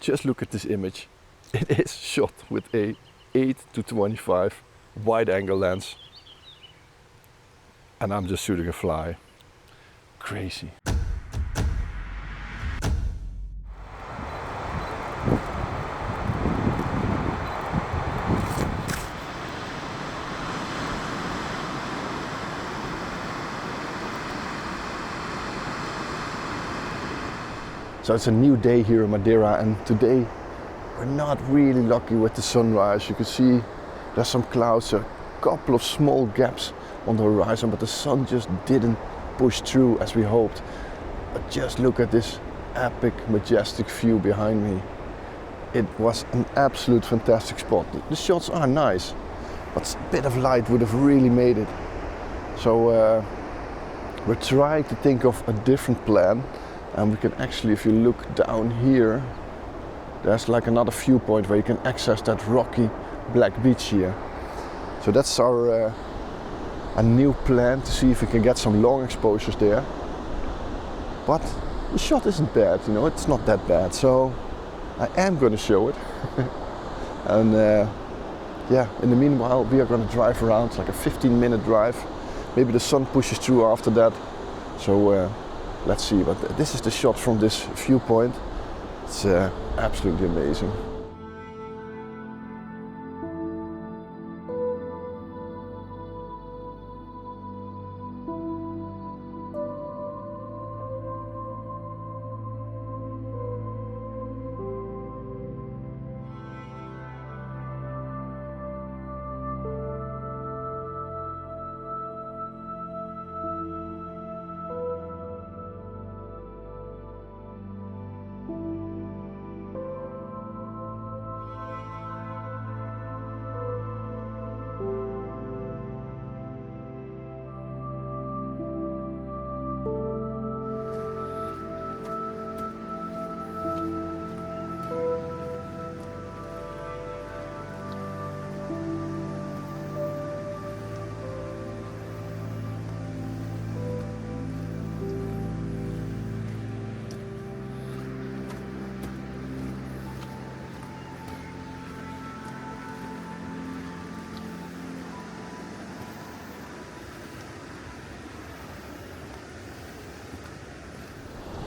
just look at this image. It is shot with a 8-25 wide angle lens. And I'm just shooting a fly. Crazy. So it's a new day here in Madeira, and today we're not really lucky with the sunrise. You can see there's some clouds, a couple of small gaps on the horizon, but the sun just didn't push through as we hoped. But just look at this epic, majestic view behind me. It was an absolute fantastic spot. The shots are nice, but a bit of light would have really made it. So we're trying to think of a different plan. And we can actually, if you look down here, there's like another viewpoint where you can access that rocky black beach here. So that's our a new plan to see if we can get some long exposures there. But the shot isn't bad, you know, it's not that bad. So I am going to show it. And yeah, in the meanwhile, we are going to drive around. It's like a 15-minute drive. Maybe the sun pushes through after that. So let's see, but this is the shot from this viewpoint. It's absolutely amazing.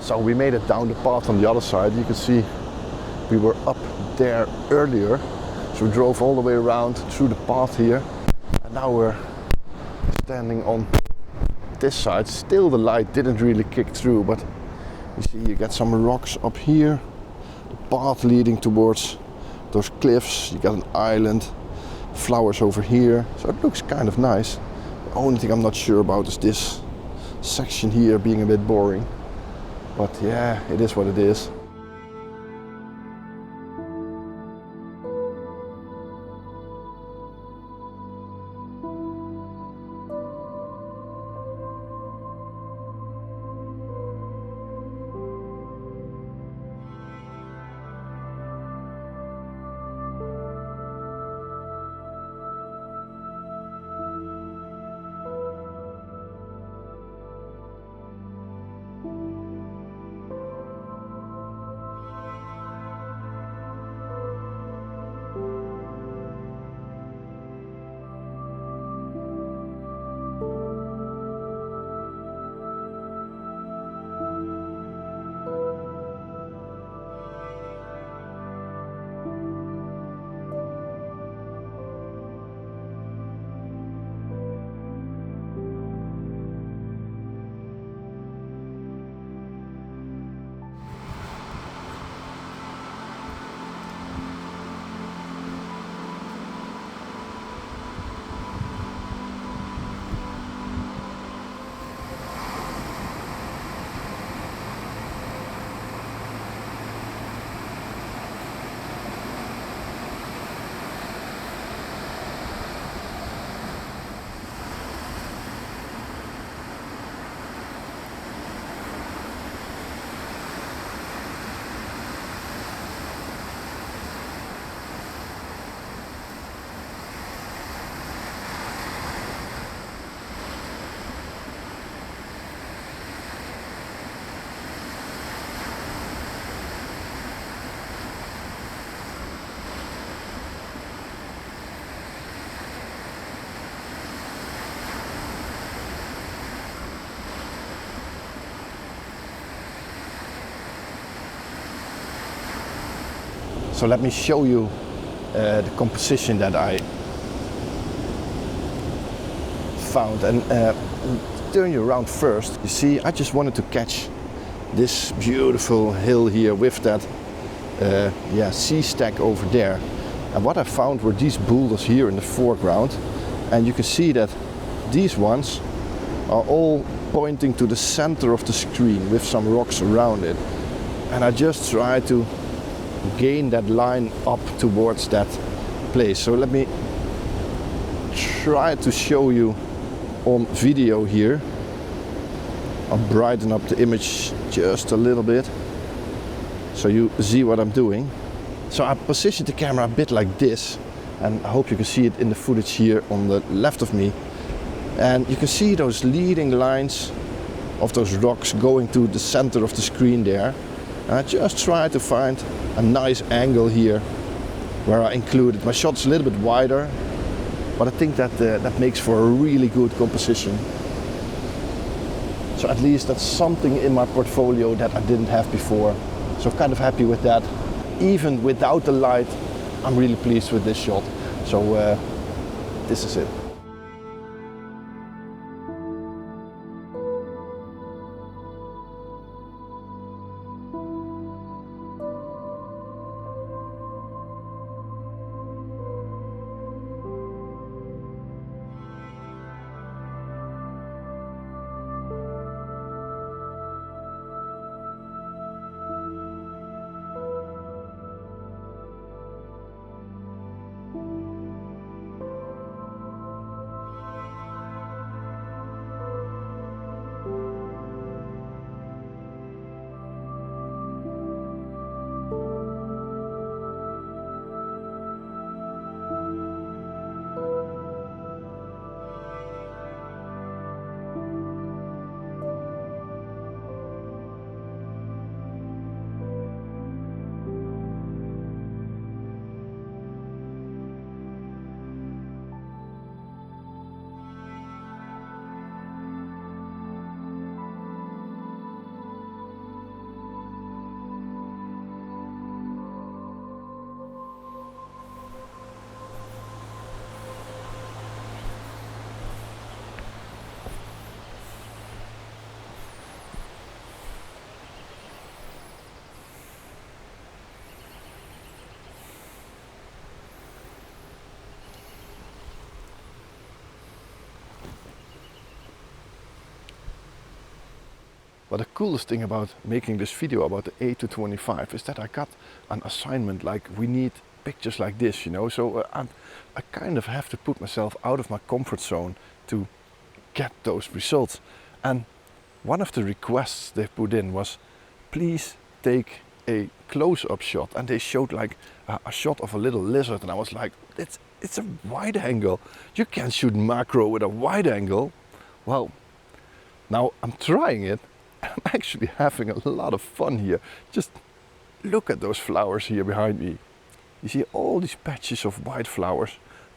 So we made it down the path on the other side. You can see we were up there earlier. So we drove all the way around through the path here. And now we're standing on this side. Still the light didn't really kick through, but you see you get some rocks up here. The path leading towards those cliffs. You got an island, flowers over here. So it looks kind of nice. The only thing I'm not sure about is this section here being a bit boring. But yeah, it is what it is. So let me show you the composition that I found, and turn you around first. You see, I just wanted to catch this beautiful hill here with that sea stack over there. And what I found were these boulders here in the foreground, and you can see that these ones are all pointing to the center of the screen with some rocks around it. And I just try to gain that line up towards that place. So let me try to show you on video here. I'll brighten up the image just a little bit so you see what I'm doing. So I positioned the camera a bit like this, and I hope you can see it in the footage here on the left of me. And you can see those leading lines of those rocks going to the center of the screen there. And I just try to find a nice angle here where I included. My shot's a little bit wider, but I think that that makes for a really good composition. So at least that's something in my portfolio that I didn't have before. So I'm kind of happy with that. Even without the light, I'm really pleased with this shot. So this is it. But the coolest thing about making this video about the 8 to 25 is that I got an assignment like we need pictures like this, you know. So I kind of have to put myself out of my comfort zone to get those results. And one of the requests they put in was, please take a close-up shot. And they showed like a shot of a little lizard, and I was like, it's a wide angle. You can't shoot macro with a wide angle. Well, now I'm trying it. I'm actually having a lot of fun here. Just look at those flowers here behind me. You see all these patches of white flowers.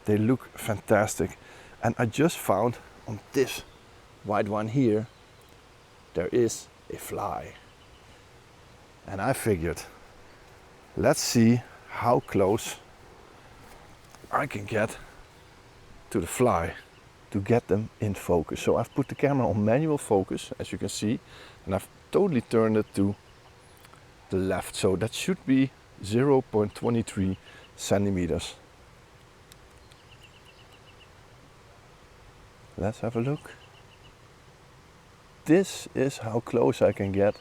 They look fantastic. And I just found on this white one here, there is a fly. And I figured, let's see how close I can get to the fly to get them in focus. So I've put the camera on manual focus, as you can see, and I've totally turned it to the left. So that should be 0.23 centimeters. Let's have a look. This is how close I can get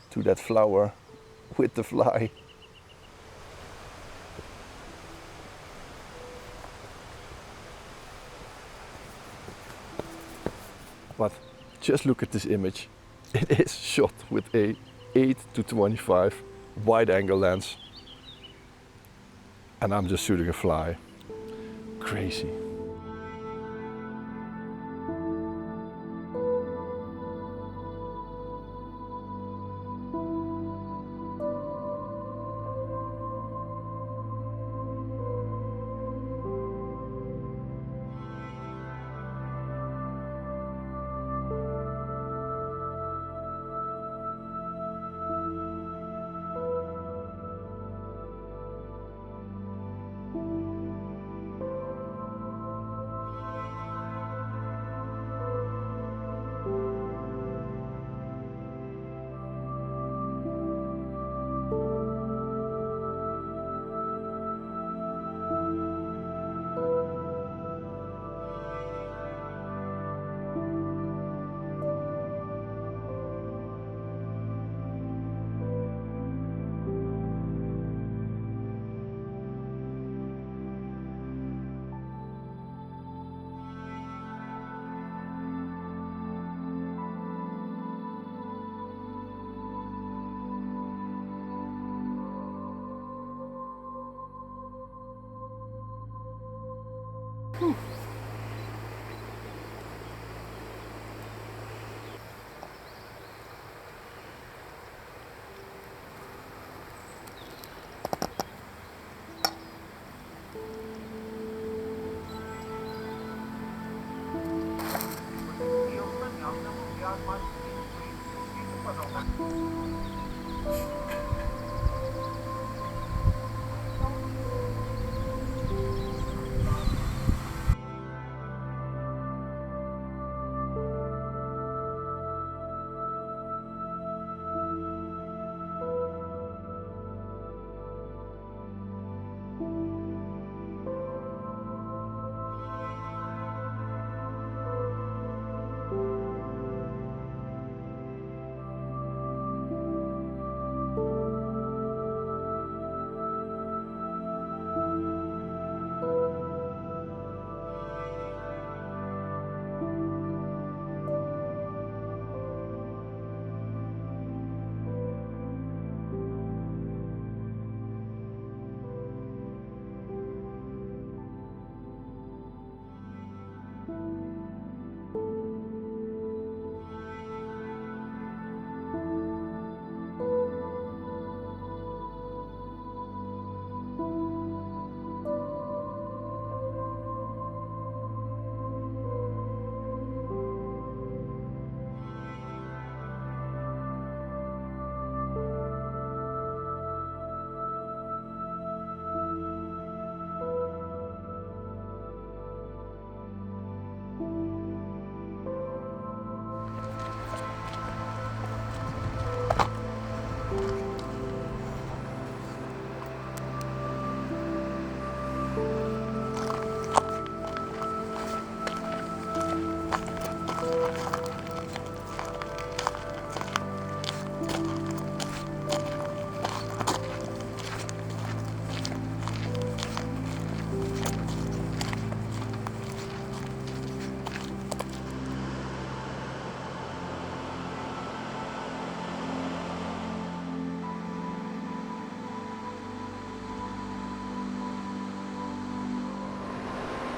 to that flower with the fly. But just look at this image. It is shot with a 8 to 25 wide angle lens. And I'm just shooting a fly. Crazy.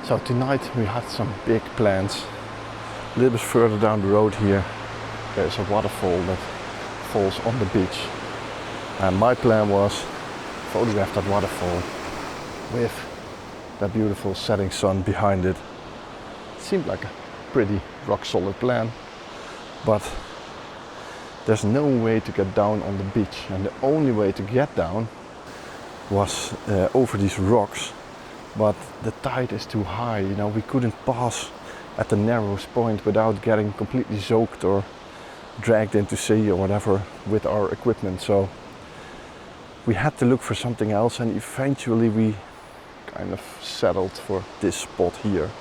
So tonight we had some big plans. A little bit further down the road here, there's a waterfall that falls on the beach. And my plan was photograph that waterfall with that beautiful setting sun behind it. Seemed like a pretty rock solid plan, but there's no way to get down on the beach, and the only way to get down was over these rocks. But the tide is too high, you know, we couldn't pass at the narrowest point without getting completely soaked or dragged into sea or whatever with our equipment. So we had to look for something else, and eventually we kind of settled for this spot here.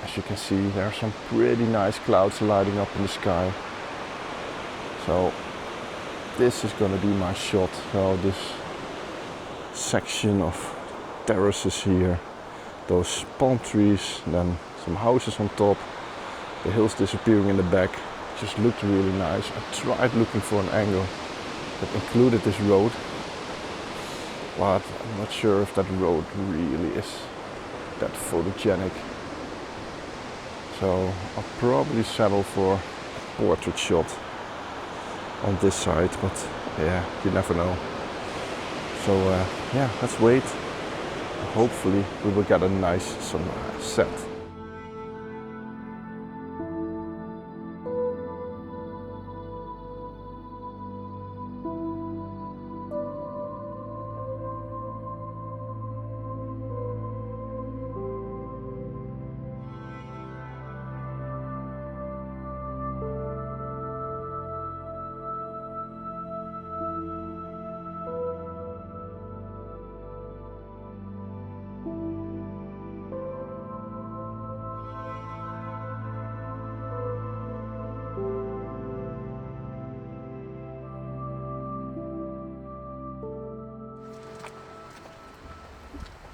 As you can see, there are some pretty nice clouds lighting up in the sky. So this is going to be my shot. So this section of terraces here, those palm trees, then some houses on top, the hills disappearing in the back, just looked really nice. I tried looking for an angle that included this road, but I'm not sure if that road really is that photogenic. So I'll probably settle for a portrait shot on this side, but yeah, you never know. So yeah, let's wait. Hopefully we will get a nice sunset.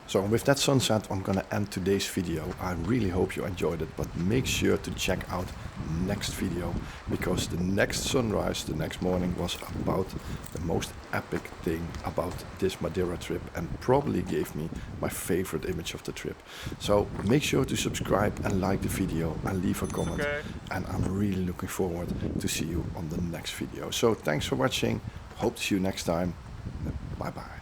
So with that sunset, I'm gonna end today's video. I really hope you enjoyed it, but make sure to check out next video, because the next sunrise the next morning was about the most epic thing about this Madeira trip, and probably gave me my favorite image of the trip. So make sure to subscribe and like the video and leave a comment. And I'm really looking forward to see you on the next video. So thanks for watching. Hope to see you next time. Bye bye.